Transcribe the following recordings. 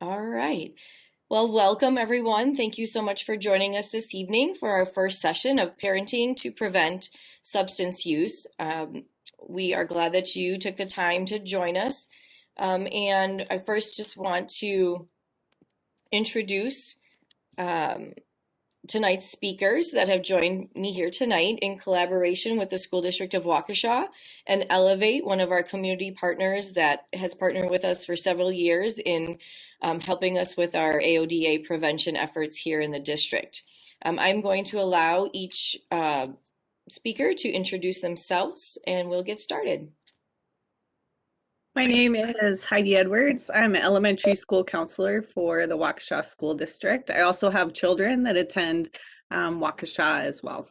All right. Well, welcome everyone. Thank you so much for joining us this evening for our first session of Parenting to Prevent Substance Use. We are glad that you took the time to join us. And I first just want to introduce tonight's speakers that have joined me here tonight in collaboration with the School District of Waukesha and Elevate, one of our community partners that has partnered with us for several years in helping us with our AODA prevention efforts here in the district. I'm going to allow each speaker to introduce themselves and we'll get started. My name is Heidi Edwards. I'm an elementary school counselor for the Waukesha School District. I also have children that attend Waukesha as well.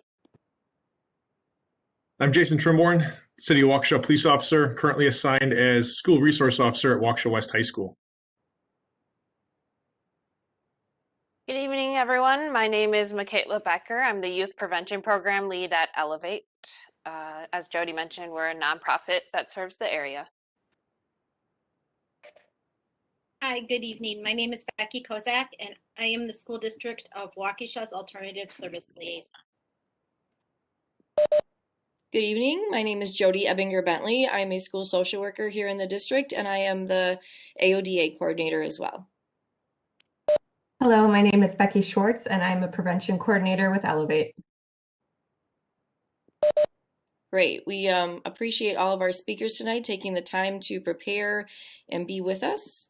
I'm Jason Trimborn, City of Waukesha police officer, currently assigned as school resource officer at Waukesha West High School. Good evening, everyone. My name is Michaela Becker. I'm the Youth Prevention Program Lead at Elevate. As Jody mentioned, we're a nonprofit that serves the area. Hi, good evening. My name is Becky Kozak, and I am the School District of Waukesha's Alternative Service Liaison. Good evening. My name is Jody Ebbinger Bentley. I'm a school social worker here in the district, and I am the AODA coordinator as well. Hello, my name is Becky Schwartz, and I'm a prevention coordinator with Elevate. Great. We appreciate all of our speakers tonight taking the time to prepare and be with us.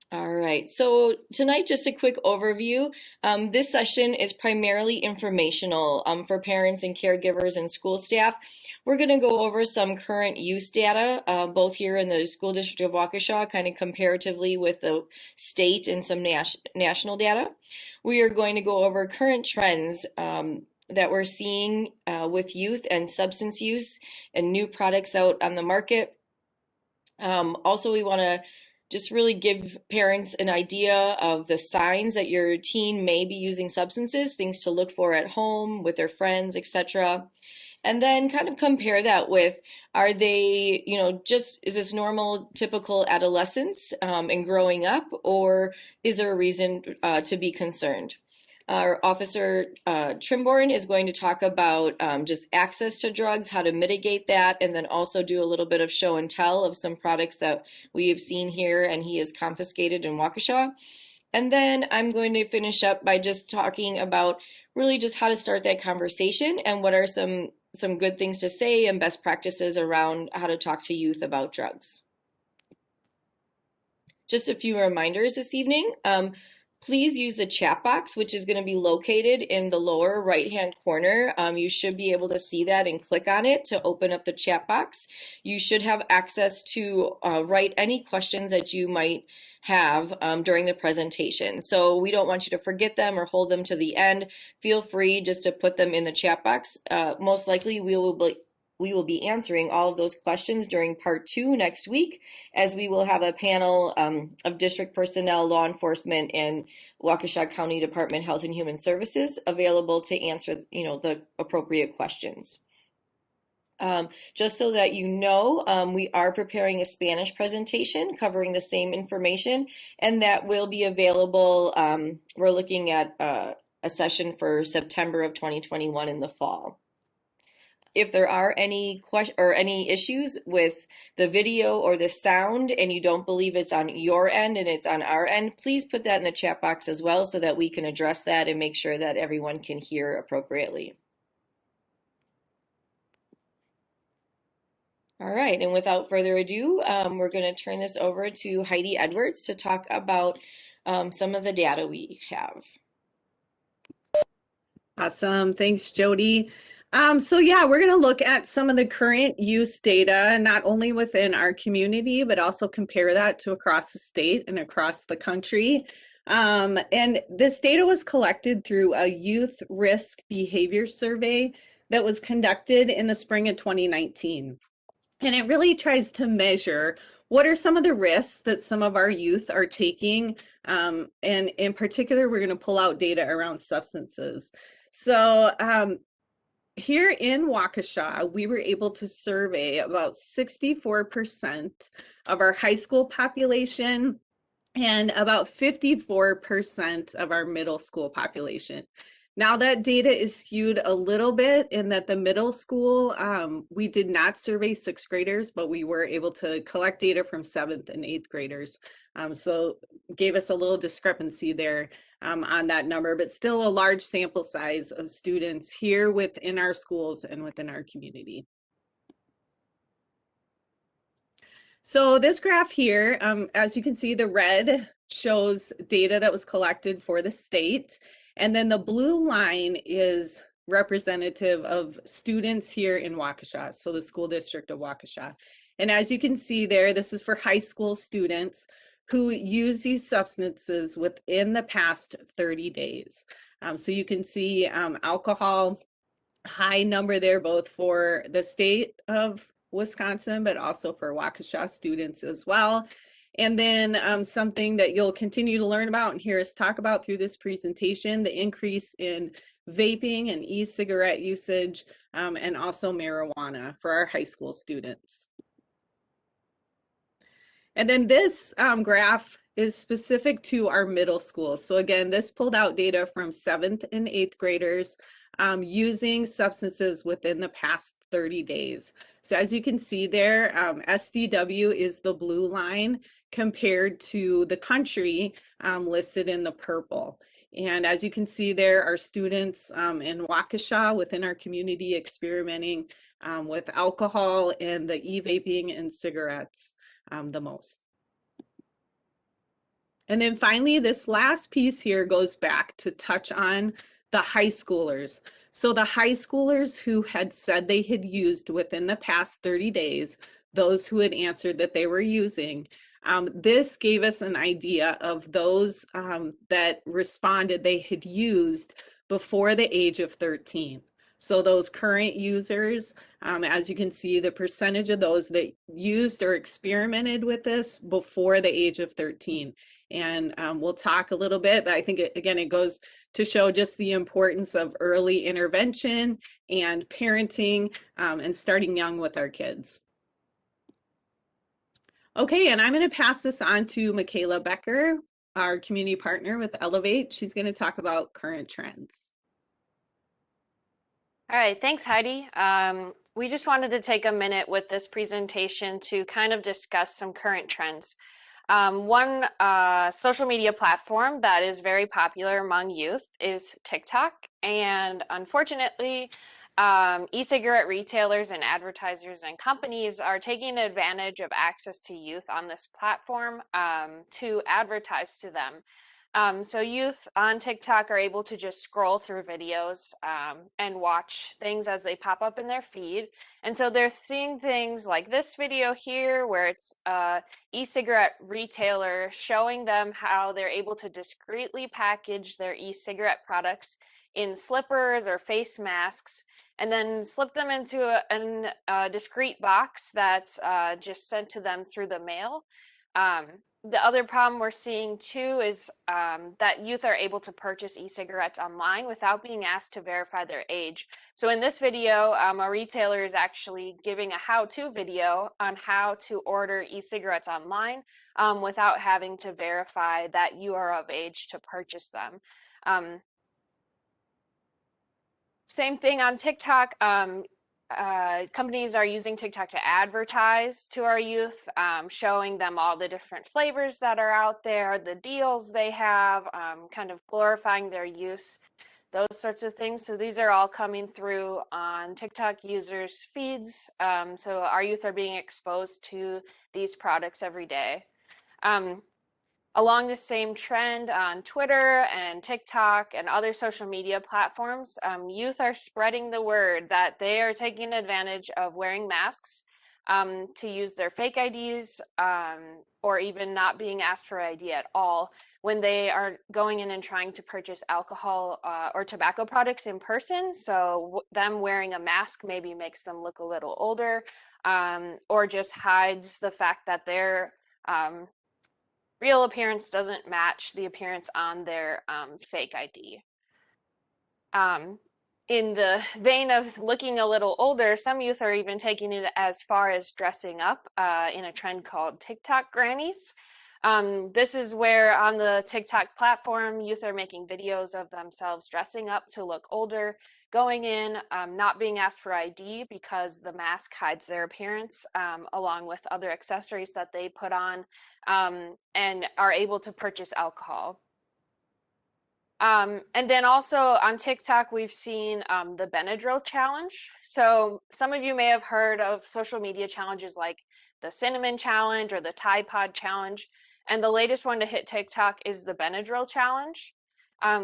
All right, so tonight, just a quick overview. This session is primarily informational for parents and caregivers and school staff. We're going to go over some current use data, both here in the School District of Waukesha, kind of comparatively with the state and some national data. We are going to go over current trends that we're seeing with youth and substance use and new products out on the market. Also, we want to just really give parents an idea of the signs that your teen may be using substances, things to look for at home, with their friends, etc. And then kind of compare that with, are they, is this normal, typical adolescence and growing up, or is there a reason to be concerned? Our Officer Trimborn is going to talk about just access to drugs, how to mitigate that, and then also do a little bit of show and tell of some products that we have seen here and he has confiscated in Waukesha. And then I'm going to finish up by just talking about really just how to start that conversation and what are some good things to say and best practices around how to talk to youth about drugs. Just a few reminders this evening. Please use the chat box, which is going to be located in the lower right-hand corner. You should be able to see that and click on it to open up the chat box. You should have access to write any questions that you might have during the presentation. So we don't want you to forget them or hold them to the end. Feel free just to put them in the chat box. Most likely we will be answering all of those questions during part 2 next week, as we will have a panel of district personnel, law enforcement, and Waukesha County Department Health and Human Services available to answer, the appropriate questions. Just so that you know, we are preparing a Spanish presentation covering the same information, and that will be available. We're looking at a session for September of 2021 in the fall. If there are any any issues with the video or the sound and you don't believe it's on your end and it's on our end, please put that in the chat box as well so that we can address that and make sure that everyone can hear appropriately. All right, and without further ado, we're going to turn this over to Heidi Edwards to talk about some of the data we have. Awesome. Thanks, Jody. So yeah, we're going to look at some of the current use data, not only within our community, but also compare that to across the state and across the country. And this data was collected through a youth risk behavior survey that was conducted in the spring of 2019. And it really tries to measure what are some of the risks that some of our youth are taking. And in particular, we're going to pull out data around substances. So here in Waukesha, we were able to survey about 64% of our high school population and about 54% of our middle school population. Now that data is skewed a little bit in that the middle school, we did not survey sixth graders, but we were able to collect data from seventh and eighth graders. So gave us a little discrepancy there on that number, but still a large sample size of students here within our schools and within our community. So this graph here, as you can see, the red shows data that was collected for the state, and then the blue line is representative of students here in Waukesha, so the school district of Waukesha. And as you can see there, this is for high school students who use these substances within the past 30 days. So you can see alcohol, high number there, both for the state of Wisconsin, but also for Waukesha students as well. And then something that you'll continue to learn about and hear us talk about through this presentation, the increase in vaping and e-cigarette usage, and also marijuana for our high school students. And then this graph is specific to our middle school. So again, this pulled out data from seventh and eighth graders using substances within the past 30 days. So as you can see there, SDW is the blue line compared to the country listed in the purple. And as you can see there, our students in Waukesha within our community experimenting with alcohol and the e-vaping and cigarettes the most. And then finally, this last piece here goes back to touch on the high schoolers. So the high schoolers who had said they had used within the past 30 days, those who had answered that they were using, this gave us an idea of those that responded they had used before the age of 13. So those current users, as you can see, the percentage of those that used or experimented with this before the age of 13. And we'll talk a little bit, but I think, again, it goes to show just the importance of early intervention and parenting and starting young with our kids. Okay, and I'm going to pass this on to Michaela Becker, our community partner with Elevate. She's going to talk about current trends. All right, thanks, Heidi. We just wanted to take a minute with this presentation to kind of discuss some current trends. One social media platform that is very popular among youth is TikTok, and unfortunately, e-cigarette retailers and advertisers and companies are taking advantage of access to youth on this platform to advertise to them. So youth on TikTok are able to just scroll through videos and watch things as they pop up in their feed. And so they're seeing things like this video here, where it's a e-cigarette retailer showing them how they're able to discreetly package their e-cigarette products in slippers or face masks, and then slip them into a discrete box that's just sent to them through the mail. The other problem we're seeing too is that youth are able to purchase e-cigarettes online without being asked to verify their age. So in this video, a retailer is actually giving a how-to video on how to order e-cigarettes online without having to verify that you are of age to purchase them. Same thing on TikTok. Companies are using TikTok to advertise to our youth, showing them all the different flavors that are out there, the deals they have, kind of glorifying their use, those sorts of things. So these are all coming through on TikTok users' feeds. So our youth are being exposed to these products every day. Along the same trend on Twitter and TikTok and other social media platforms, youth are spreading the word that they are taking advantage of wearing masks to use their fake IDs or even not being asked for ID at all when they are going in and trying to purchase alcohol or tobacco products in person. So them wearing a mask maybe makes them look a little older or just hides the fact that they're real appearance doesn't match the appearance on their fake ID. in the vein of looking a little older, some youth are even taking it as far as dressing up in a trend called Tik Tok Grannies. This is where on the TikTok platform, youth are making videos of themselves dressing up to look older, going in, not being asked for ID because the mask hides their appearance, along with other accessories that they put on, and are able to purchase alcohol. And then also on TikTok, we've seen the Benadryl challenge. So some of you may have heard of social media challenges like the Cinnamon Challenge or the Tide Pod Challenge. And the latest one to hit TikTok is the Benadryl challenge.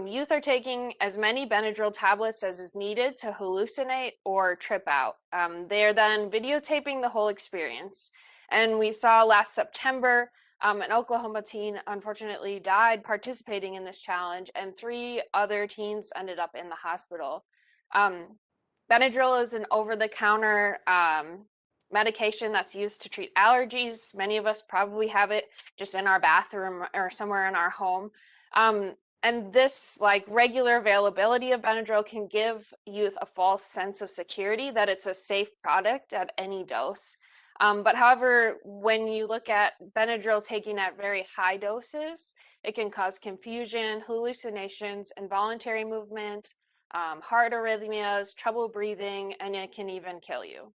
Youth are taking as many Benadryl tablets as is needed to hallucinate or trip out. They are then videotaping the whole experience. And we saw last September, an Oklahoma teen unfortunately died participating in this challenge, and 3 other teens ended up in the hospital. Benadryl is an over-the-counter medication that's used to treat allergies. Many of us probably have it just in our bathroom or somewhere in our home. And this like regular availability of Benadryl can give youth a false sense of security that it's a safe product at any dose. But however, when you look at Benadryl taken at very high doses, it can cause confusion, hallucinations, involuntary movements, heart arrhythmias, trouble breathing, and it can even kill you.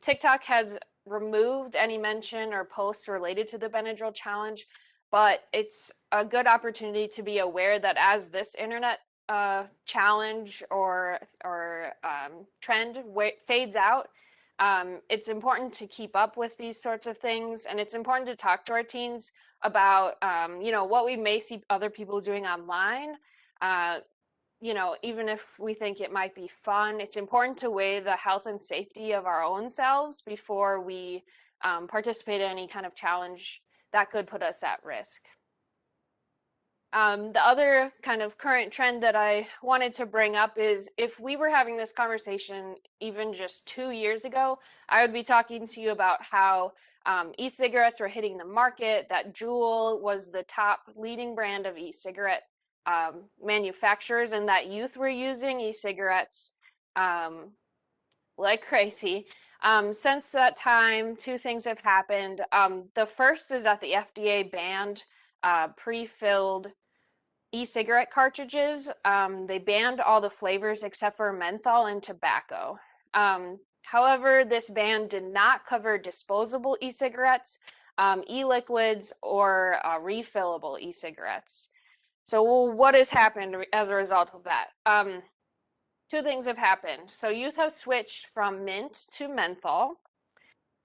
TikTok has removed any mention or post related to the Benadryl challenge, but it's a good opportunity to be aware that as this internet challenge or trend fades out, it's important to keep up with these sorts of things, and it's important to talk to our teens about what we may see other people doing online. Even if we think it might be fun, it's important to weigh the health and safety of our own selves before we participate in any kind of challenge that could put us at risk. The other kind of current trend that I wanted to bring up is if we were having this conversation even just 2 years ago, I would be talking to you about how e-cigarettes were hitting the market, that Juul was the top leading brand of e-cigarette manufacturers, and that youth were using e-cigarettes like crazy. Since that time, 2 things have happened. The first is that the FDA banned pre-filled e-cigarette cartridges. They banned all the flavors except for menthol and tobacco. However, this ban did not cover disposable e-cigarettes, e-liquids, or refillable e-cigarettes. So what has happened as a result of that? 2 things have happened. So youth have switched from mint to menthol.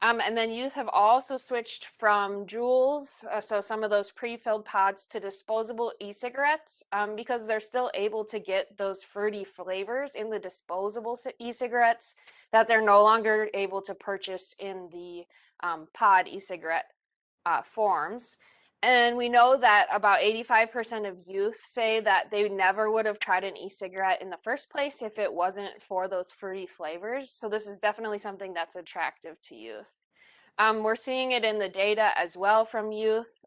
And then youth have also switched from Juuls, so some of those pre-filled pods, to disposable e-cigarettes because they're still able to get those fruity flavors in the disposable e-cigarettes that they're no longer able to purchase in the pod e-cigarette forms. And we know that about 85% of youth say that they never would have tried an e-cigarette in the first place if it wasn't for those fruity flavors. So this is definitely something that's attractive to youth. We're seeing it in the data as well from youth.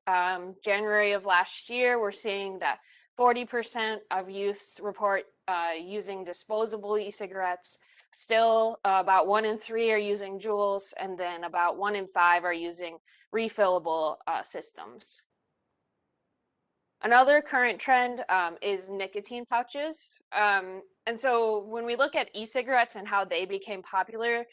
January of last year, we're seeing that 40% of youths report using disposable e-cigarettes. Still, about 1 in 3 are using Juuls, and then about 1 in 5 are using refillable systems. Another current trend is nicotine pouches. And so when we look at e-cigarettes and how they became popular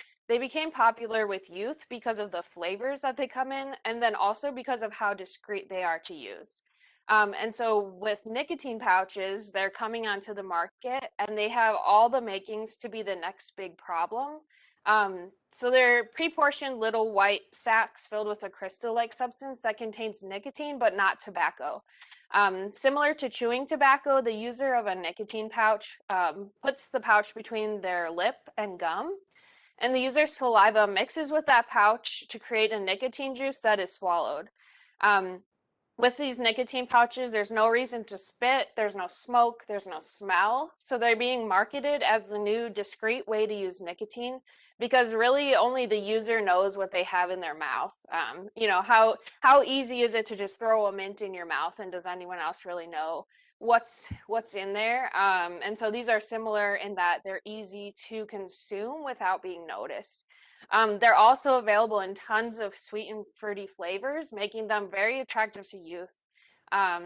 with youth because of the flavors that they come in, and then also because of how discreet they are to use. And so with nicotine pouches, they're coming onto the market and they have all the makings to be the next big problem. So they're pre-portioned little white sacks filled with a crystal-like substance that contains nicotine but not tobacco. Similar to chewing tobacco, the user of a nicotine pouch puts the pouch between their lip and gum, and the user's saliva mixes with that pouch to create a nicotine juice that is swallowed. With these nicotine pouches, there's no reason to spit, there's no smoke, there's no smell. So they're being marketed as the new discreet way to use nicotine because really only the user knows what they have in their mouth. How easy is it to just throw a mint in your mouth, and does anyone else really know what's in there. And so these are similar in that they're easy to consume without being noticed. They're also available in tons of sweet and fruity flavors, making them very attractive to youth. Um,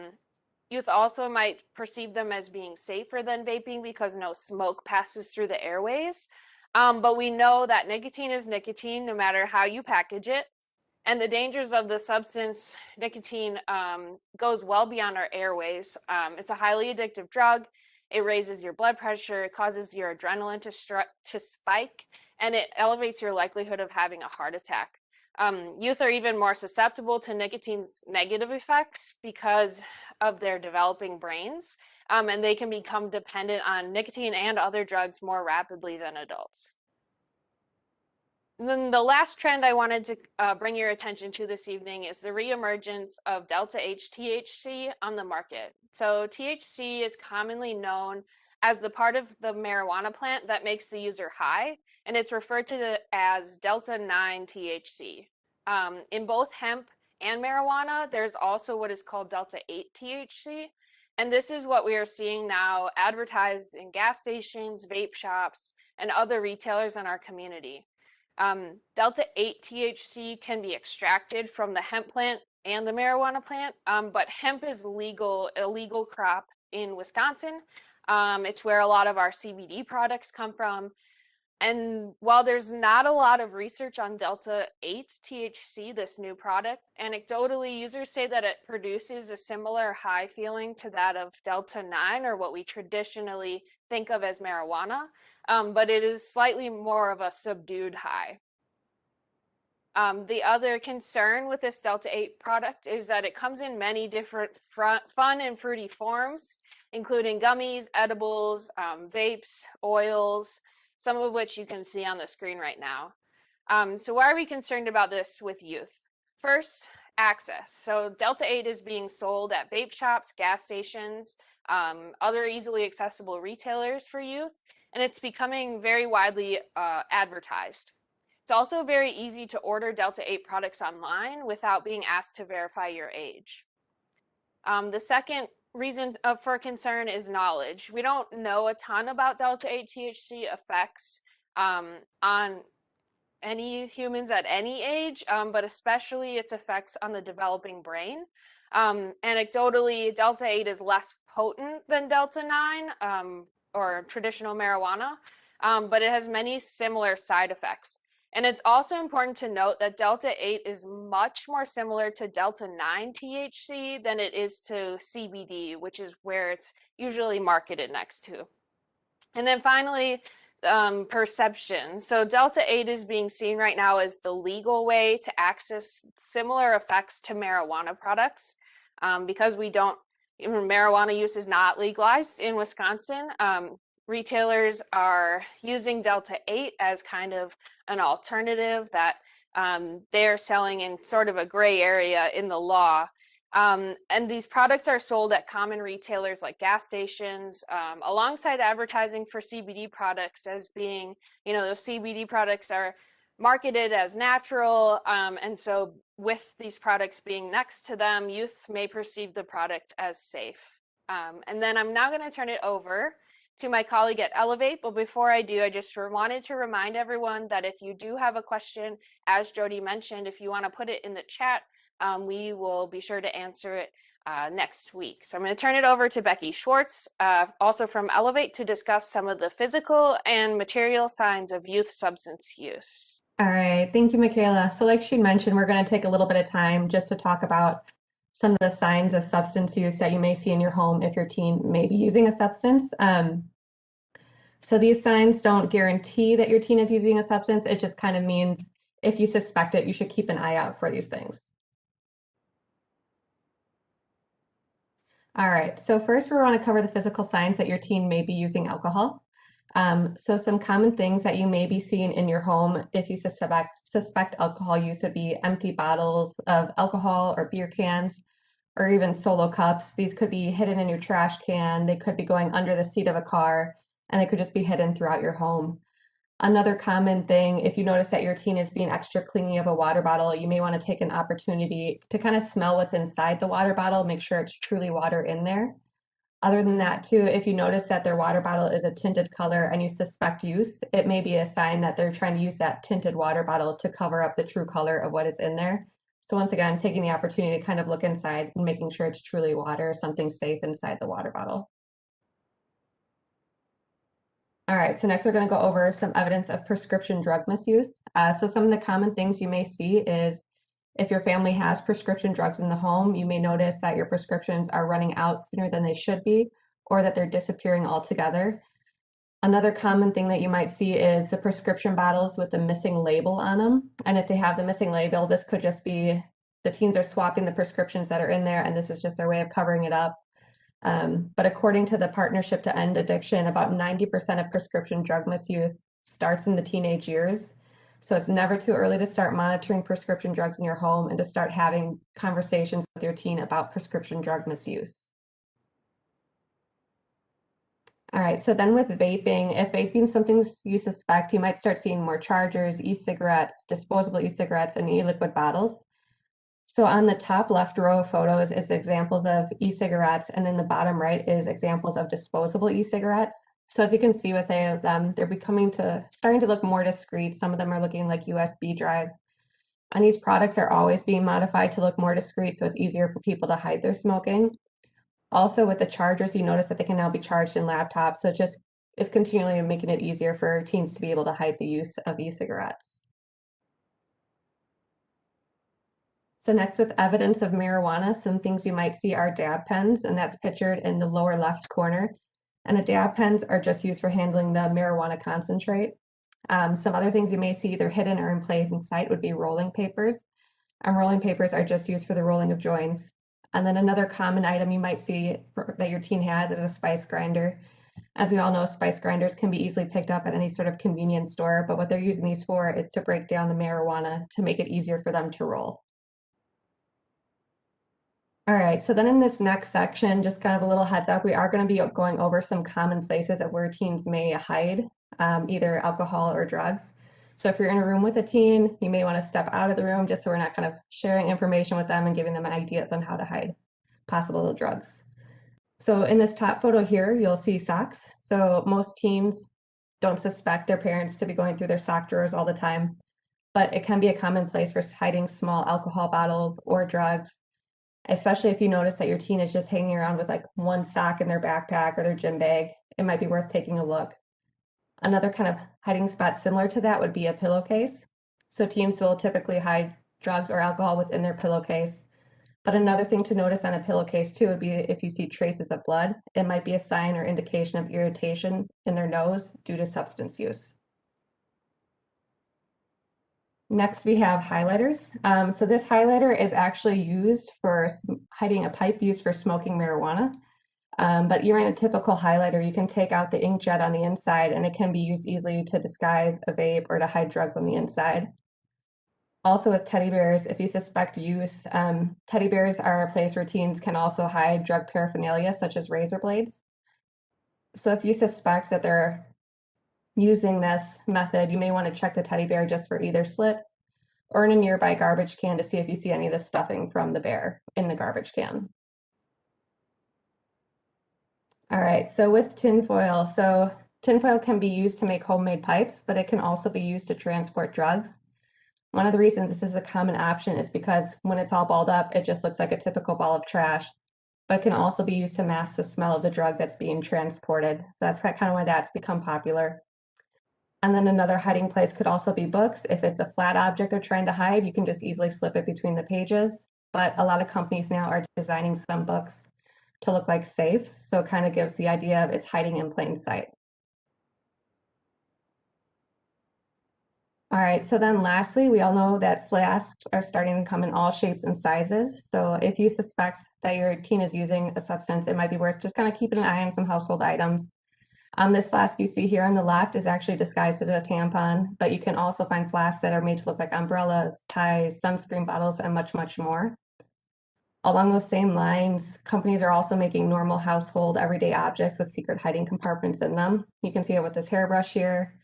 Youth also might perceive them as being safer than vaping because no smoke passes through the airways. But we know that nicotine is nicotine no matter how you package it. And the dangers of the substance nicotine goes well beyond our airways. It's a highly addictive drug. It raises your blood pressure, it causes your adrenaline to spike, and it elevates your likelihood of having a heart attack. Youth are even more susceptible to nicotine's negative effects because of their developing brains, and they can become dependent on nicotine and other drugs more rapidly than adults. And then the last trend I wanted to bring your attention to this evening is the reemergence of Delta 8 THC on the market. So THC is commonly known as the part of the marijuana plant that makes the user high, and it's referred to as Delta 9 THC. In both hemp and marijuana, there's also what is called Delta 8 THC, and this is what we are seeing now advertised in gas stations, vape shops, and other retailers in our community. Delta 8 THC can be extracted from the hemp plant and the marijuana plant, but hemp is a legal crop in Wisconsin. It's where a lot of our CBD products come from. And while there's not a lot of research on Delta 8 THC, this new product, anecdotally, users say that it produces a similar high feeling to that of Delta 9, or what we traditionally think of as marijuana, but it is slightly more of a subdued high. The other concern with this Delta 8 product is that it comes in many different fun and fruity forms, including gummies, edibles, vapes, oils, some of which you can see on the screen right now. So why are we concerned about this with youth? First, access. So Delta 8 is being sold at vape shops, gas stations, other easily accessible retailers for youth, and it's becoming very widely advertised. It's also very easy to order Delta 8 products online without being asked to verify your age. The second reason for concern is knowledge. We don't know a ton about Delta 8 THC effects on any humans at any age, but especially its effects on the developing brain. Anecdotally, Delta 8 is less potent than Delta 9 or traditional marijuana, but it has many similar side effects. And it's also important to note that Delta 8 is much more similar to Delta 9 THC than it is to CBD, which is where it's usually marketed next to. And then finally, perception. So Delta 8 is being seen right now as the legal way to access similar effects to marijuana products because marijuana use is not legalized in Wisconsin. Retailers are using Delta 8 as kind of an alternative that they're selling in sort of a gray area in the law. And these products are sold at common retailers like gas stations, alongside advertising for CBD products as being, those CBD products are marketed as natural. And so with these products being next to them, youth may perceive the product as safe. And then I'm now going to turn it over to my colleague at Elevate. But before I do, I just wanted to remind everyone that if you do have a question, as Jody mentioned, if you want to put it in the chat, we will be sure to answer it next week. So I'm going to turn it over to Becky Schwartz, also from Elevate, to discuss some of the physical and material signs of youth substance use. All right, thank you, Michaela. So like she mentioned, we're going to take a little bit of time just to talk about some of the signs of substance use that you may see in your home if your teen may be using a substance. So these signs don't guarantee that your teen is using a substance. It just kind of means if you suspect it, you should keep an eye out for these things. All right, so first we want to cover the physical signs that your teen may be using alcohol. So some common things that you may be seeing in your home if you suspect alcohol use would be empty bottles of alcohol or beer cans, or even solo cups. These could be hidden in your trash can. They could be going under the seat of a car, and they could just be hidden throughout your home. Another common thing, if you notice that your teen is being extra clingy of a water bottle, you may want to take an opportunity to kind of smell what's inside the water bottle, make sure it's truly water in there. Other than that, too, if you notice that their water bottle is a tinted color and you suspect use, it may be a sign that they're trying to use that tinted water bottle to cover up the true color of what is in there. So once again, taking the opportunity to kind of look inside and making sure it's truly water, something safe inside the water bottle. All right, so next we're going to go over some evidence of prescription drug misuse. So some of the common things you may see is if your family has prescription drugs in the home, you may notice that your prescriptions are running out sooner than they should be, or that they're disappearing altogether. Another common thing that you might see is the prescription bottles with the missing label on them. And if they have the missing label, this could just be the teens are swapping the prescriptions that are in there, and this is just their way of covering it up. But according to the Partnership to End Addiction, about 90% of prescription drug misuse starts in the teenage years. So it's never too early to start monitoring prescription drugs in your home and to start having conversations with your teen about prescription drug misuse. All right, so then with vaping, if vaping is something you suspect, you might start seeing more chargers, e-cigarettes, disposable e-cigarettes, and e-liquid bottles. So on the top left row of photos is examples of e-cigarettes, and in the bottom right is examples of disposable e-cigarettes. So as you can see with them, they're starting to look more discreet. Some of them are looking like USB drives. And these products are always being modified to look more discreet, so it's easier for people to hide their smoking. Also with the chargers, you notice that they can now be charged in laptops, so it just is continually making it easier for teens to be able to hide the use of e-cigarettes. So next, with evidence of marijuana, some things you might see are dab pens, and that's pictured in the lower left corner. And the dab pens are just used for handling the marijuana concentrate. Some other things you may see either hidden or in plain sight would be rolling papers. And rolling papers are just used for the rolling of joints. And then another common item you might see that your teen has is a spice grinder. As we all know, spice grinders can be easily picked up at any sort of convenience store, but what they're using these for is to break down the marijuana to make it easier for them to roll. All right, so then in this next section, just kind of a little heads up, we are going to be going over some common places of where teens may hide either alcohol or drugs. So if you're in a room with a teen, you may want to step out of the room just so we're not kind of sharing information with them and giving them ideas on how to hide possible drugs. So in this top photo here, you'll see socks. So most teens don't suspect their parents to be going through their sock drawers all the time, but it can be a common place for hiding small alcohol bottles or drugs, especially if you notice that your teen is just hanging around with like one sock in their backpack or their gym bag. It might be worth taking a look. Another kind of hiding spot similar to that would be a pillowcase. So teens will typically hide drugs or alcohol within their pillowcase. But another thing to notice on a pillowcase too would be if you see traces of blood, it might be a sign or indication of irritation in their nose due to substance use. Next, we have highlighters. So this highlighter is actually used for hiding a pipe used for smoking marijuana. But even a typical highlighter, you can take out the inkjet on the inside and it can be used easily to disguise a vape or to hide drugs on the inside. Also with teddy bears, if you suspect use, teddy bears are a place where teens can also hide drug paraphernalia such as razor blades. So if you suspect that they're using this method, you may want to check the teddy bear just for either slits or in a nearby garbage can to see if you see any of the stuffing from the bear in the garbage can. All right, so with tinfoil, so tinfoil can be used to make homemade pipes, but it can also be used to transport drugs. One of the reasons this is a common option is because when it's all balled up, it just looks like a typical ball of trash, but it can also be used to mask the smell of the drug that's being transported. So that's kind of why that's become popular. And then another hiding place could also be books. If it's a flat object they're trying to hide, you can just easily slip it between the pages. But a lot of companies now are designing some books to look like safes, so it kind of gives the idea of it's hiding in plain sight. All right, so then lastly, we all know that flasks are starting to come in all shapes and sizes. So if you suspect that your teen is using a substance, it might be worth just kind of keeping an eye on some household items. This flask you see here on the left is actually disguised as a tampon, but you can also find flasks that are made to look like umbrellas, ties, sunscreen bottles, and much, much more. Along those same lines, companies are also making normal household everyday objects with secret hiding compartments in them. You can see it with this hairbrush here.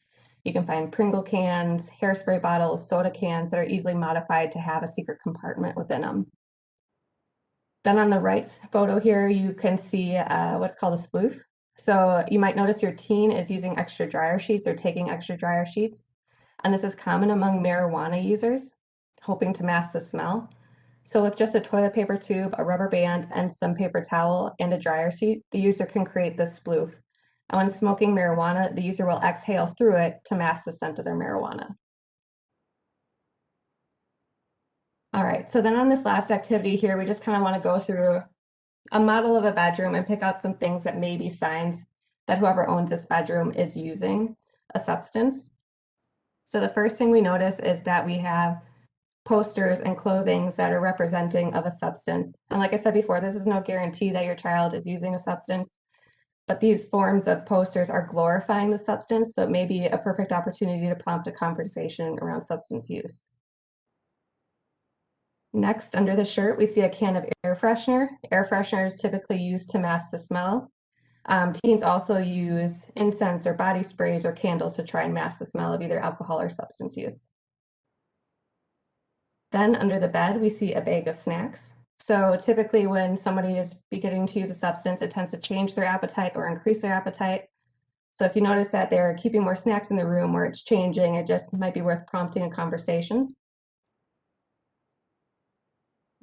You can find Pringle cans, hairspray bottles, soda cans that are easily modified to have a secret compartment within them. Then on the right photo here, you can see what's called a sploof. So you might notice your teen is using extra dryer sheets or taking extra dryer sheets. And this is common among marijuana users, hoping to mask the smell. So with just a toilet paper tube, a rubber band, and some paper towel and a dryer sheet, the user can create this sploof. And when smoking marijuana, the user will exhale through it to mask the scent of their marijuana. All right, so then on this last activity here, we just kind of want to go through a model of a bedroom and pick out some things that may be signs that whoever owns this bedroom is using a substance. So the first thing we notice is that we have posters and clothing that are representing of a substance. And like I said before, this is no guarantee that your child is using a substance, but these forms of posters are glorifying the substance, so it may be a perfect opportunity to prompt a conversation around substance use. Next, under the shirt, we see a can of air freshener. Air freshener is typically used to mask the smell. Teens also use incense or body sprays or candles to try and mask the smell of either alcohol or substance use. Then under the bed, we see a bag of snacks. So typically when somebody is beginning to use a substance, it tends to change their appetite or increase their appetite. So if you notice that they're keeping more snacks in the room or it's changing, it just might be worth prompting a conversation.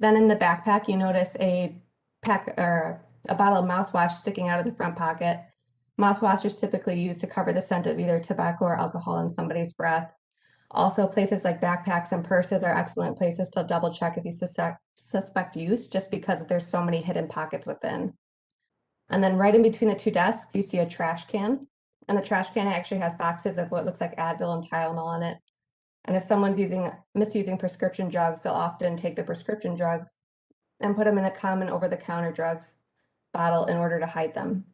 Then in the backpack, you notice a pack or a bottle of mouthwash sticking out of the front pocket. Mouthwash is typically used to cover the scent of either tobacco or alcohol in somebody's breath. Also, places like backpacks and purses are excellent places to double check if you suspect use, just because there's so many hidden pockets within. And then right in between the two desks, you see a trash can. And the trash can actually has boxes of what looks like Advil and Tylenol in it. And if someone's misusing prescription drugs, they'll often take the prescription drugs and put them in a common over-the-counter drugs bottle in order to hide them.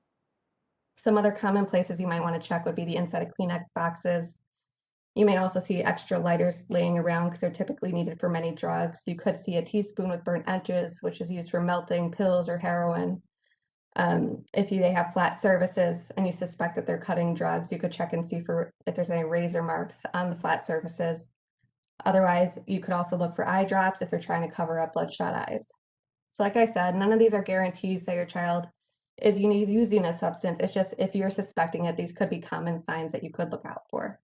Some other common places you might want to check would be the inside of Kleenex boxes. You may also see extra lighters laying around because they're typically needed for many drugs. You could see a teaspoon with burnt edges, which is used for melting pills or heroin. If they have flat surfaces and you suspect that they're cutting drugs, you could check and see if there's any razor marks on the flat surfaces. Otherwise, you could also look for eye drops if they're trying to cover up bloodshot eyes. So like I said, none of these are guarantees that your child is using a substance. It's just if you're suspecting it, these could be common signs that you could look out for.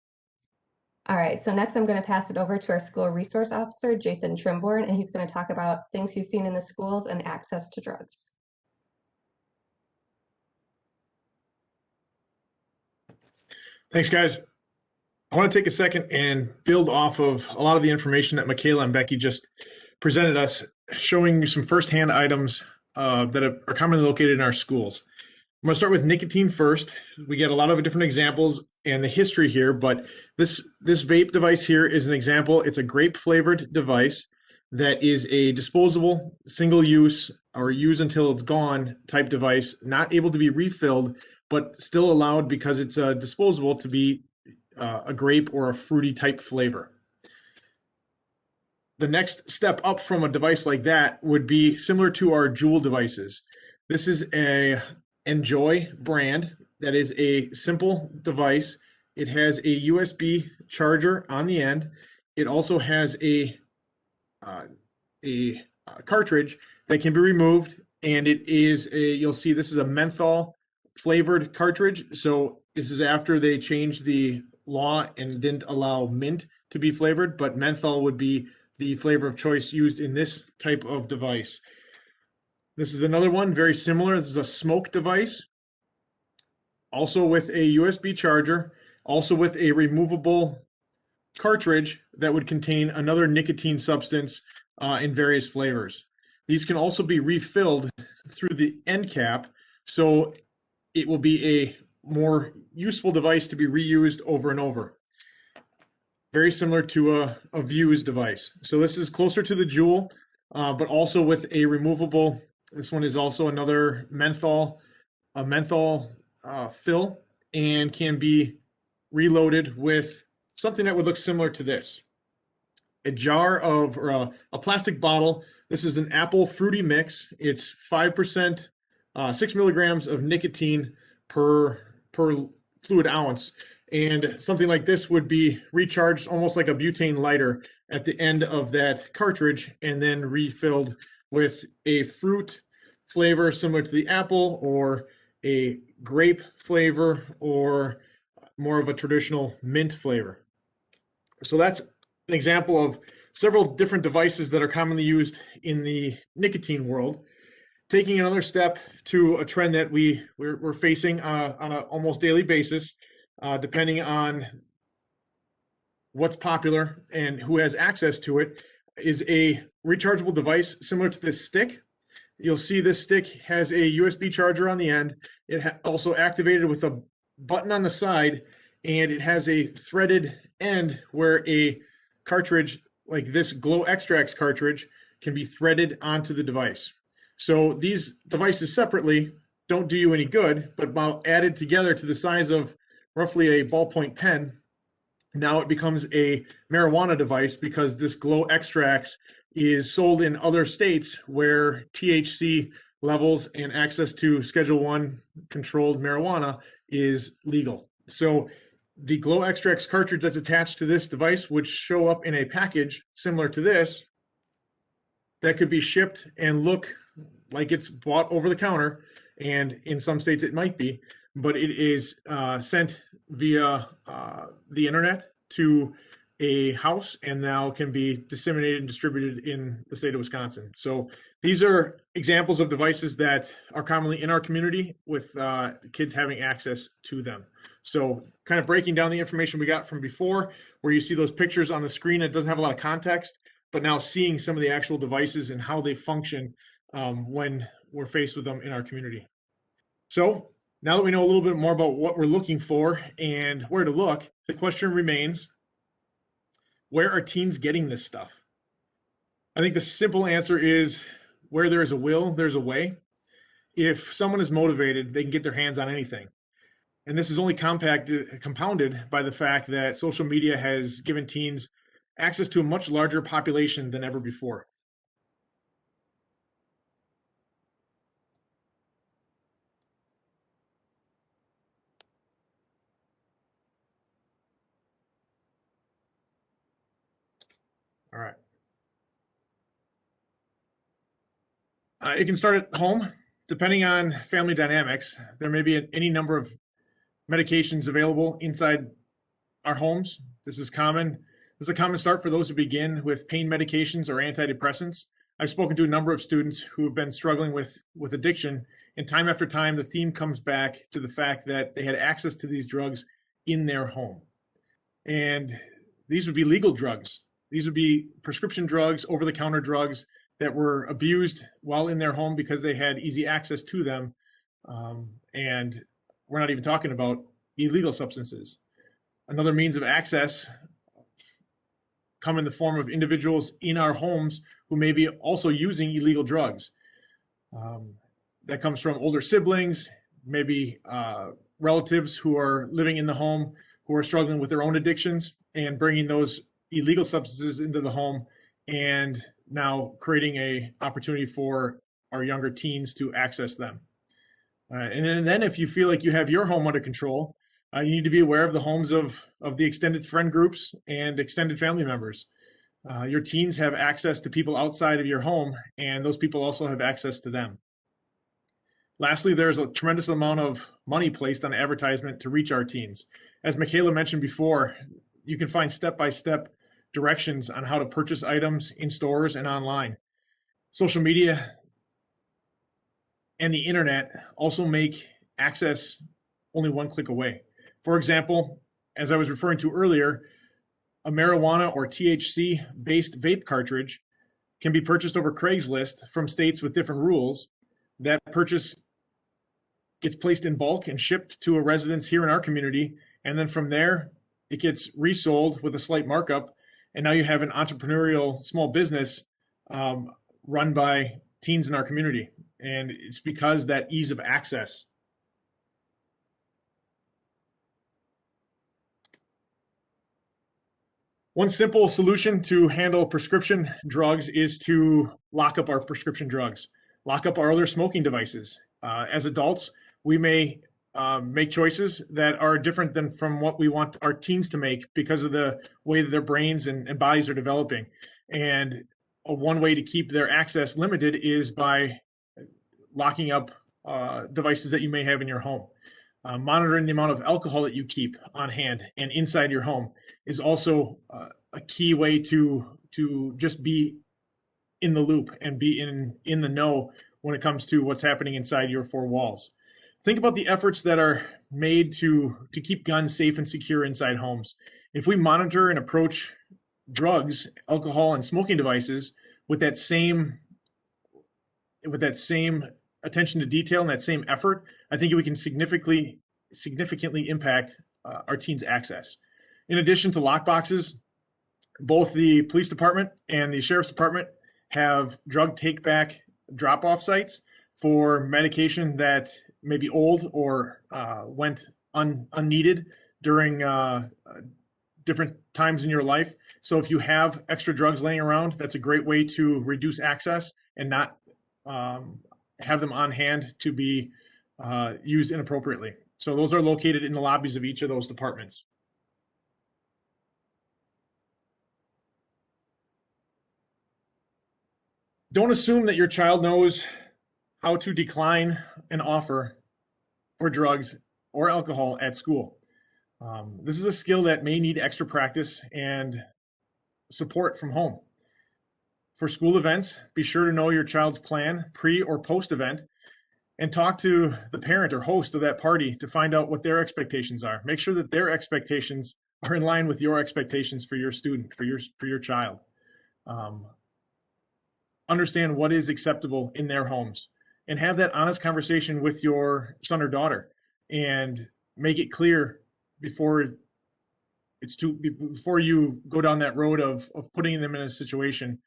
All right, so next I'm going to pass it over to our school resource officer, Jason Trimborn, and he's going to talk about things he's seen in the schools and access to drugs. Thanks, guys. I want to take a second and build off of a lot of the information that Michaela and Becky just presented us, showing you some firsthand items that are commonly located in our schools. I'm going to start with nicotine first. We get a lot of different examples and the history here, but this vape device here is an example. It's a grape flavored device that is a disposable, single use, or use until it's gone type device, not able to be refilled, but still allowed because it's disposable to be a grape or a fruity type flavor. The next step up from a device like that would be similar to our Juul devices. This is a Enjoy brand that is a simple device. It has a USB charger on the end. It also has a cartridge that can be removed, and it is you'll see this is a menthol flavored cartridge. So this is after they changed the law and didn't allow mint to be flavored, but menthol would be the flavor of choice used in this type of device. This is another one very similar. This is a smoke device, also with a USB charger, also with a removable cartridge that would contain another nicotine substance in various flavors. These can also be refilled through the end cap, so it will be a more useful device to be reused over and over. Very similar to a Vuse device. So this is closer to the Juul, but also with a removable. This one is also another menthol fill, and can be reloaded with something that would look similar to this. A jar of, or a plastic bottle. This is an apple fruity mix. It's 5%, 6 milligrams of nicotine per fluid ounce. And something like this would be recharged almost like a butane lighter at the end of that cartridge and then refilled with a fruit flavor similar to the apple, or a grape flavor, or more of a traditional mint flavor. So that's an example of several different devices that are commonly used in the nicotine world. Taking another step to a trend that we're facing on an almost daily basis, depending on what's popular and who has access to it, is a rechargeable device similar to this stick. You'll see this stick has a USB charger on the end. It also activated with a button on the side, and it has a threaded end where a cartridge like this Glow Extracts cartridge can be threaded onto the device. So these devices separately don't do you any good, but while added together to the size of roughly a ballpoint pen, now it becomes a marijuana device, because this Glow Extracts is sold in other states where THC levels and access to Schedule 1 controlled marijuana is legal. So the Glow Extracts cartridge that's attached to this device would show up in a package similar to this that could be shipped and look like it's bought over the counter, and in some states it might be, but it is sent via the internet to a house, and now can be disseminated and distributed in the state of Wisconsin. So these are examples of devices that are commonly in our community, with kids having access to them. So kind of breaking down the information we got from before, where you see those pictures on the screen, it doesn't have a lot of context, but now seeing some of the actual devices and how they function when we're faced with them in our community. So now that we know a little bit more about what we're looking for and where to look, the question remains, where are teens getting this stuff? I think the simple answer is, where there is a will, there's a way. If someone is motivated, they can get their hands on anything. And this is only compounded by the fact that social media has given teens access to a much larger population than ever before. All right. It can start at home. Depending on family dynamics, there may be any number of medications available inside our homes. This is common. This is a common start for those who begin with pain medications or antidepressants. I've spoken to a number of students who have been struggling with addiction, and time after time, the theme comes back to the fact that they had access to these drugs in their home. And these would be legal drugs. These would be prescription drugs, over-the-counter drugs that were abused while in their home because they had easy access to them. And we're not even talking about illegal substances. Another means of access come in the form of individuals in our homes who may be also using illegal drugs. That comes from older siblings, maybe relatives who are living in the home who are struggling with their own addictions, and bringing those illegal substances into the home, and now creating a opportunity for our younger teens to access them. And then if you feel like you have your home under control, you need to be aware of the homes of the extended friend groups and extended family members. Your teens have access to people outside of your home, and those people also have access to them. Lastly, there's a tremendous amount of money placed on advertisement to reach our teens. As Michaela mentioned before, you can find step-by-step directions on how to purchase items in stores and online. Social media and the internet also make access only one click away. For example, as I was referring to earlier, a marijuana or THC-based vape cartridge can be purchased over Craigslist from states with different rules. That purchase gets placed in bulk and shipped to a residence here in our community, and then from there, it gets resold with a slight markup, and now you have an entrepreneurial small business run by teens in our community, and it's because that ease of access. One simple solution to handle prescription drugs is to lock up our prescription drugs, lock up our other smoking devices. As adults, we may make choices that are different than from what we want our teens to make because of the way that their brains and bodies are developing. And one way to keep their access limited is by locking up devices that you may have in your home. Monitoring the amount of alcohol that you keep on hand and inside your home is also a key way to just be in the loop and be in the know when it comes to what's happening inside your four walls. Think about the efforts that are made to keep guns safe and secure inside homes. If we monitor and approach drugs, alcohol, and smoking devices with that same attention to detail and that same effort, I think we can significantly impact our teens' access. In addition to lock boxes, both the police department and the sheriff's department have drug take-back drop-off sites for medication that may be old or went unneeded during different times in your life. So if you have extra drugs laying around, that's a great way to reduce access and not have them on hand to be used inappropriately. So those are located in the lobbies of each of those departments. Don't assume that your child knows how to decline an offer for drugs or alcohol at school. This is a skill that may need extra practice and support from home. For school events, be sure to know your child's plan pre or post event and talk to the parent or host of that party to find out what their expectations are. Make sure that their expectations are in line with your expectations for your student, for your child. Understand what is acceptable in their homes and have that honest conversation with your son or daughter and make it clear before you go down that road of putting them in a situation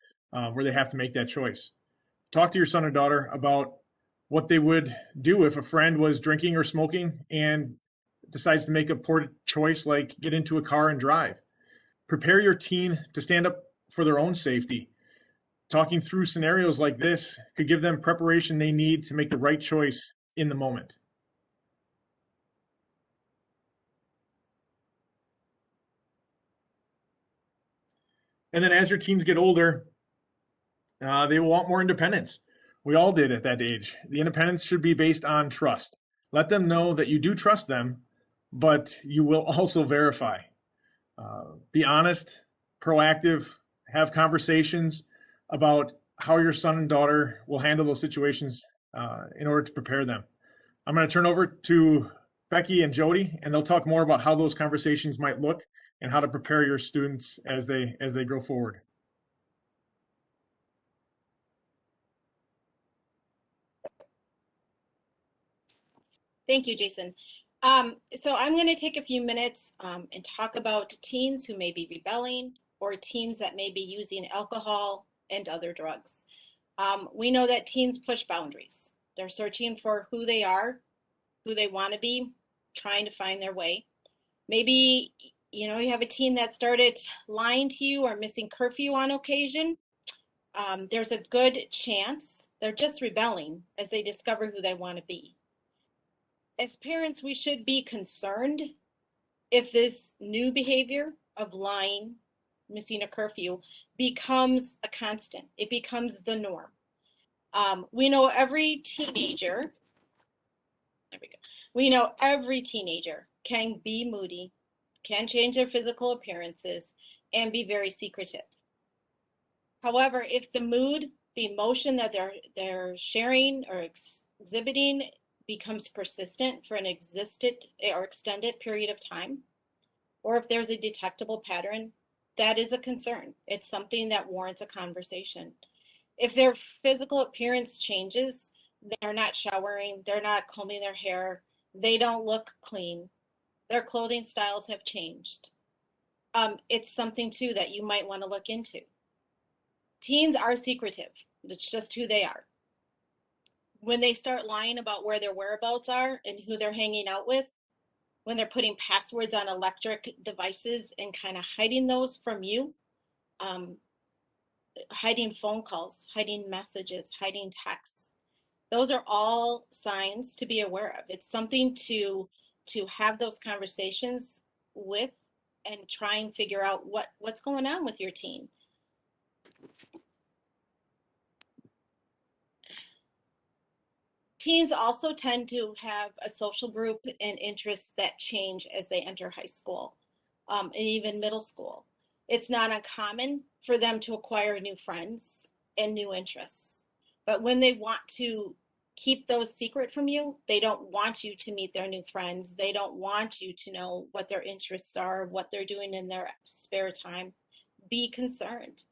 where they have to make that choice. Talk to your son or daughter about what they would do if a friend was drinking or smoking and decides to make a poor choice, like get into a car and drive. Prepare your teen to stand up for their own safety. Talking through scenarios like this could give them preparation they need to make the right choice in the moment. And then as your teens get older, they will want more independence. We all did at that age. The independence should be based on trust. Let them know that you do trust them, but you will also verify. Be honest, proactive, have conversations about how your son and daughter will handle those situations in order to prepare them. I'm going to turn over to Becky and Jody, and they'll talk more about how those conversations might look and how to prepare your students as they go forward. Thank you, Jason. So I'm going to take a few minutes and talk about teens who may be rebelling or teens that may be using alcohol and other drugs. We know that teens push boundaries. They're searching for who they are, who they want to be, trying to find their way. Maybe, you have a teen that started lying to you or missing curfew on occasion. There's a good chance they're just rebelling as they discover who they want to be. As parents, we should be concerned if this new behavior of lying, missing a curfew, becomes a constant. It becomes the norm. We know every teenager, there we go. We know every teenager can be moody, can change their physical appearances, and be very secretive. However, if the mood, the emotion that they're sharing or exhibiting becomes persistent for an extended period of time, or if there's a detectable pattern, that is a concern. It's something that warrants a conversation. If their physical appearance changes, they're not showering, they're not combing their hair, they don't look clean, their clothing styles have changed, it's something too that you might want to look into. Teens are secretive. It's just who they are. When they start lying about where their whereabouts are and who they're hanging out with, when they're putting passwords on electric devices and kind of hiding those from you, hiding phone calls, hiding messages, hiding texts, those are all signs to be aware of. It's something to have those conversations with and try and figure out what's going on with your teen. Teens also tend to have a social group and interests that change as they enter high school, and even middle school. It's not uncommon for them to acquire new friends and new interests. But when they want to keep those secret from you, they don't want you to meet their new friends. They don't want you to know what their interests are, what they're doing in their spare time. Be concerned.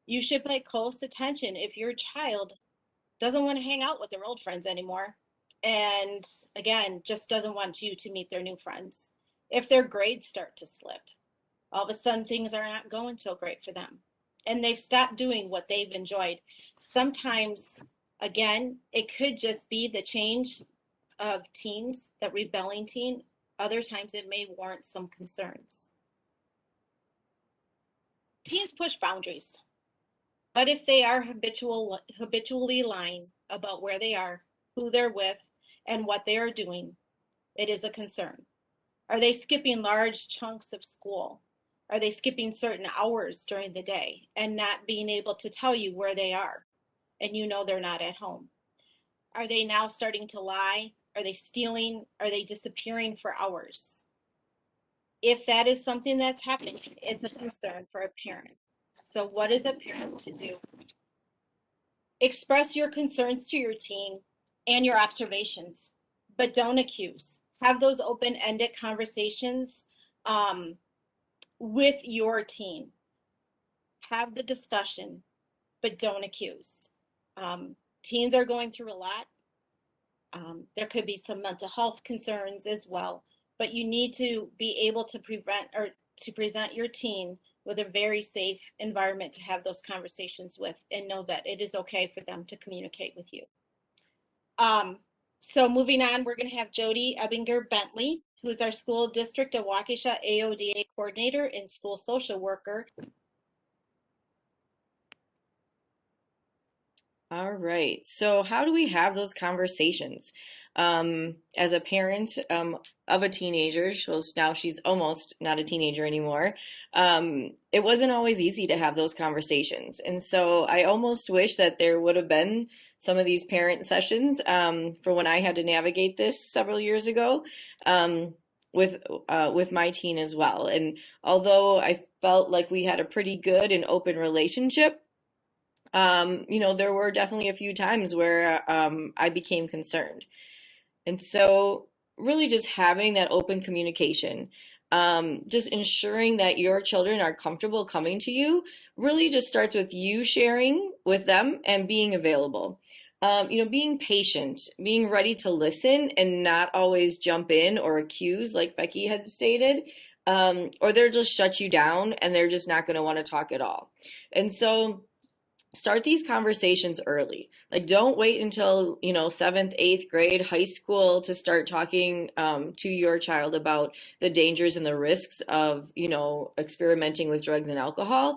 You should pay close attention if your child doesn't want to hang out with their old friends anymore. And again, just doesn't want you to meet their new friends. If their grades start to slip, all of a sudden things are not going so great for them. And they've stopped doing what they've enjoyed. Sometimes, again, it could just be the change of teens, that rebelling teen. Other times it may warrant some concerns. Teens push boundaries. But if they are habitually lying about where they are, who they're with, and what they are doing, it is a concern. Are they skipping large chunks of school? Are they skipping certain hours during the day and not being able to tell you where they are? And you know they're not at home. Are they now starting to lie? Are they stealing? Are they disappearing for hours? If that is something that's happening, it's a concern for a parent. So what is a parent to do? Express your concerns to your teen and your observations, but don't accuse. Have those open-ended conversations with your teen. Have the discussion, but don't accuse. Teens are going through a lot. There could be some mental health concerns as well, but you need to be able to present your teen with a very safe environment to have those conversations with, and know that it is okay for them to communicate with you. So moving on, we're going to have Jody Ebinger Bentley, who is our school district of Waukesha AODA coordinator and school social worker. All right. So how do we have those conversations? As a parent of a teenager, now she's almost not a teenager anymore, it wasn't always easy to have those conversations. And so I almost wish that there would have been some of these parent sessions for when I had to navigate this several years ago with my teen as well. And although I felt like we had a pretty good and open relationship, there were definitely a few times where I became concerned. And so really just having that open communication, just ensuring that your children are comfortable coming to you, really just starts with you sharing with them and being available. Being patient, being ready to listen and not always jump in or accuse, like Becky had stated, or they'll just shut you down and they're just not going to want to talk at all. And so start these conversations early. Like, don't wait until, 7th, 8th grade, high school to start talking to your child about the dangers and the risks of, experimenting with drugs and alcohol.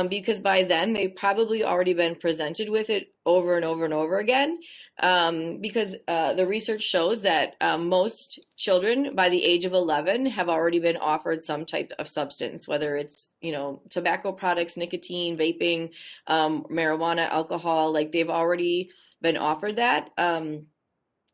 Because by then they've probably already been presented with it over and over and over again. Because the research shows that most children by the age of 11 have already been offered some type of substance, whether it's, tobacco products, nicotine, vaping, marijuana, alcohol, like they've already been offered that.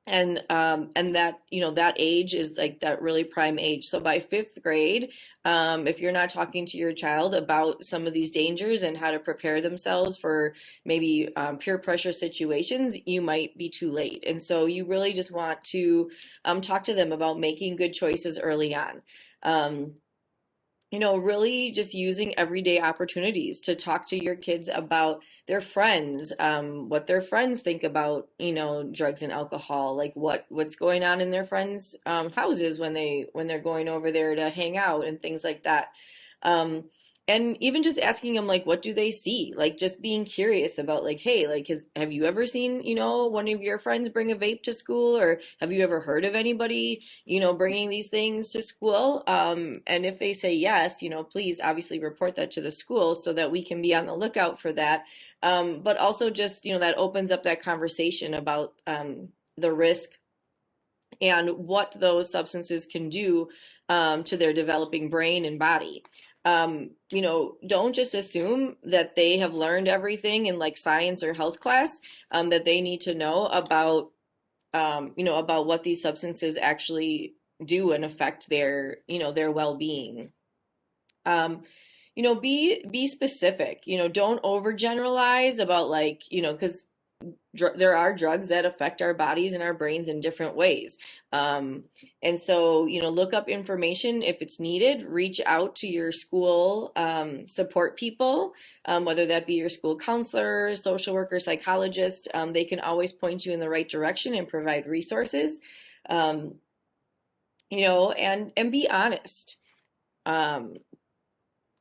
And that, that age is like that really prime age. So by 5th grade, if you're not talking to your child about some of these dangers and how to prepare themselves for maybe peer pressure situations, you might be too late. And so you really just want to talk to them about making good choices early on. Really just using everyday opportunities to talk to your kids about their friends, what their friends think about, drugs and alcohol, like what's going on in their friends' houses when they're going over there to hang out and things like that. And even just asking them, like, what do they see? Like, just being curious about, like, hey, like, have you ever seen, one of your friends bring a vape to school? Or have you ever heard of anybody, bringing these things to school? And if they say yes, please obviously report that to the school so that we can be on the lookout for that. But also just, that opens up that conversation about the risk and what those substances can do to their developing brain and body. Don't just assume that they have learned everything in like science or health class that they need to know about, about what these substances actually do and affect their, their well-being. Be specific, don't overgeneralize about like, because there are drugs that affect our bodies and our brains in different ways. And so, look up information if it's needed, reach out to your school support people, whether that be your school counselor, social worker, psychologist. They can always point you in the right direction and provide resources, and be honest.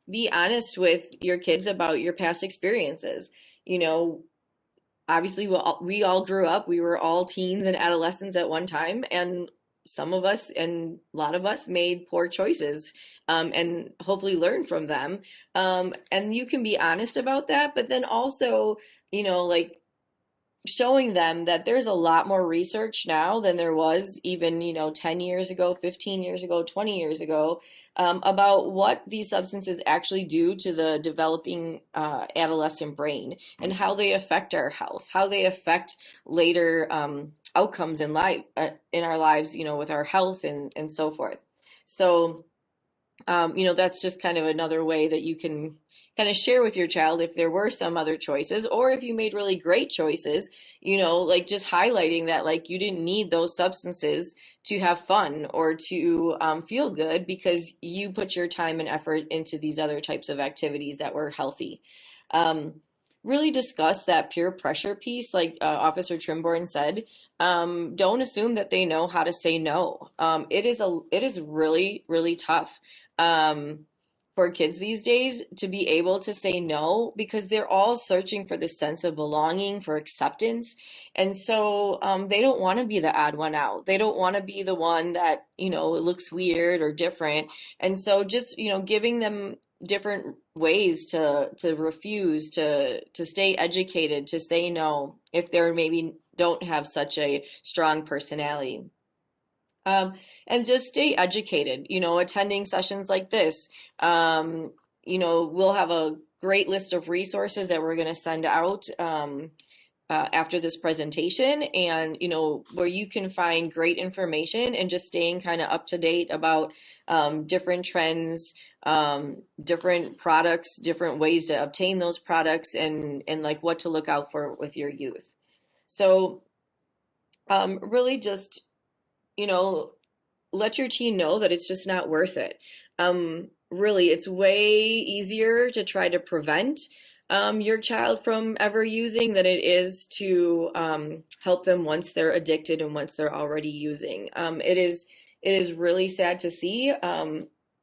Be honest with your kids about your past experiences. Obviously we all grew up, we were all teens and adolescents at one time, and some of us and a lot of us made poor choices, and hopefully learn from them. And you can be honest about that, but then also, like showing them that there's a lot more research now than there was even, 10 years ago, 15 years ago, 20 years ago, about what these substances actually do to the developing adolescent brain and how they affect our health, how they affect later outcomes in our lives, with our health and so forth. So, that's just kind of another way that you can kind of share with your child if there were some other choices, or if you made really great choices, like just highlighting that like you didn't need those substances to have fun or to feel good, because you put your time and effort into these other types of activities that were healthy. Really discuss that peer pressure piece, like Officer Trimborn said. Don't assume that they know how to say no. It is really, really tough for kids these days to be able to say no, because they're all searching for this sense of belonging, for acceptance. And so they don't want to be the odd one out. They don't want to be the one that, looks weird or different. And so just, giving them different ways to refuse, to stay educated, to say no if they're maybe don't have such a strong personality. And just stay educated, attending sessions like this. We'll have a great list of resources that we're going to send out after this presentation, and, where you can find great information and just staying kind of up to date about different trends, different products, different ways to obtain those products, and like what to look out for with your youth. So really just, let your teen know that it's just not worth it. Really, it's way easier to try to prevent your child from ever using than it is to help them once they're addicted and once they're already using. It is really sad to see,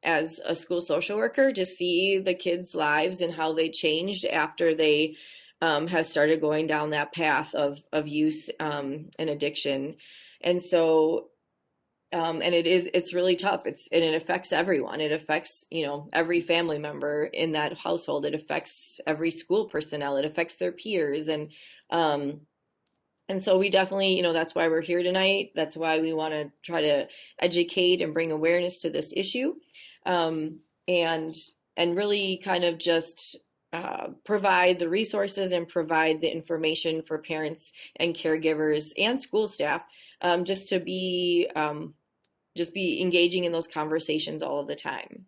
as a school social worker, to see the kids' lives and how they changed after they have started going down that path of use and addiction. And so, and it's really tough. And it affects everyone. It affects, every family member in that household. It affects every school personnel. It affects their peers. And so we definitely, that's why we're here tonight. That's why we want to try to educate and bring awareness to this issue. And really kind of just provide the resources and provide the information for parents and caregivers and school staff, just to be engaging in those conversations all of the time.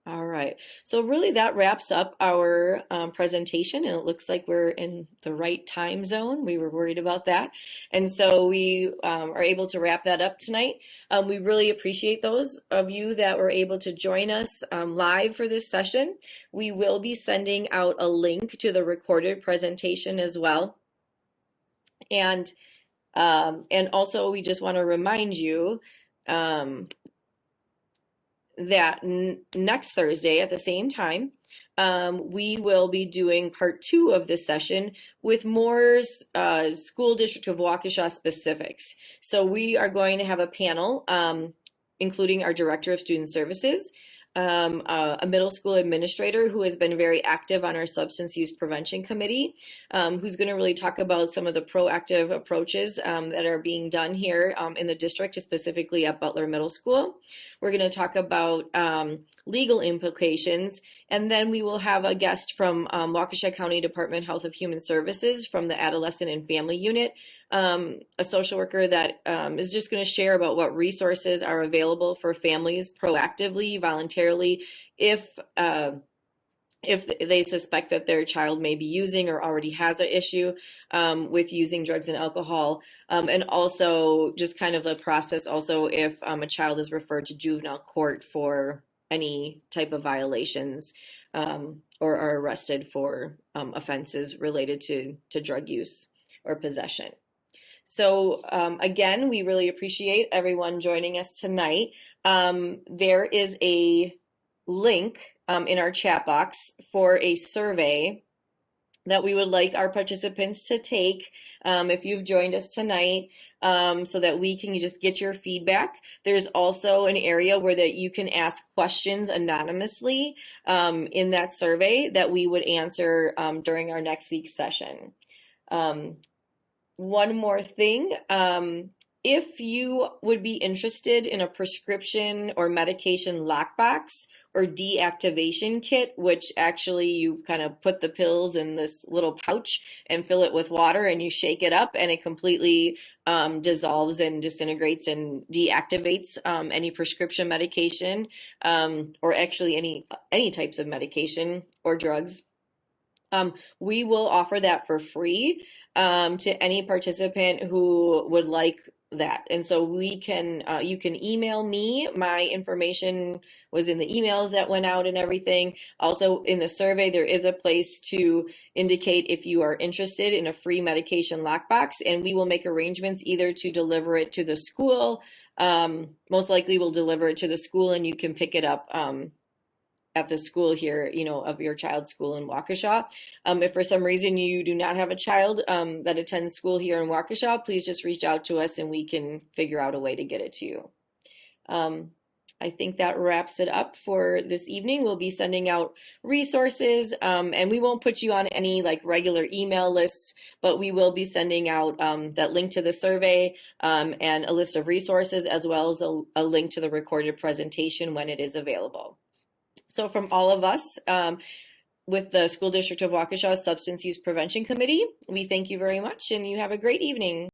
All right, so really that wraps up our presentation, and it looks like we're in the right time zone. We were worried about that. And so we are able to wrap that up tonight. We really appreciate those of you that were able to join us live for this session. We will be sending out a link to the recorded presentation as well. And also we just want to remind you that next Thursday at the same time, we will be doing part 2 of this session with more School District of Waukesha specifics. So we are going to have a panel, including our Director of Student Services, a middle school administrator who has been very active on our substance use prevention committee, who's going to really talk about some of the proactive approaches that are being done here in the district, specifically at Butler Middle School. We're going to talk about legal implications, and then we will have a guest from Waukesha County Department of Health and Human Services from the Adolescent and Family Unit, a social worker that is just going to share about what resources are available for families proactively, voluntarily, if they suspect that their child may be using or already has an issue with using drugs and alcohol, and also just kind of the process also if a child is referred to juvenile court for any type of violations or are arrested for offenses related to drug use or possession. So again, we really appreciate everyone joining us tonight. There is a link in our chat box for a survey that we would like our participants to take if you've joined us tonight, so that we can just get your feedback. There's also an area where that you can ask questions anonymously in that survey that we would answer during our next week's session. One more thing, if you would be interested in a prescription or medication lockbox or deactivation kit, which actually you kind of put the pills in this little pouch and fill it with water and you shake it up and it completely dissolves and disintegrates and deactivates any prescription medication or actually any types of medication or drugs. We will offer that for free to any participant who would like that. And so we can, you can email me. My information was in the emails that went out and everything. Also in the survey, there is a place to indicate if you are interested in a free medication lockbox, and we will make arrangements either to deliver it to the school. Most likely we'll deliver it to the school and you can pick it up at the school here, of your child's school in Waukesha. If for some reason you do not have a child that attends school here in Waukesha, please just reach out to us and we can figure out a way to get it to you. I think that wraps it up for this evening. We'll be sending out resources and we won't put you on any regular email lists, but we will be sending out that link to the survey and a list of resources, as well as a link to the recorded presentation when it is available. So from all of us with the School District of Waukesha Substance Use Prevention Committee, we thank you very much and you have a great evening.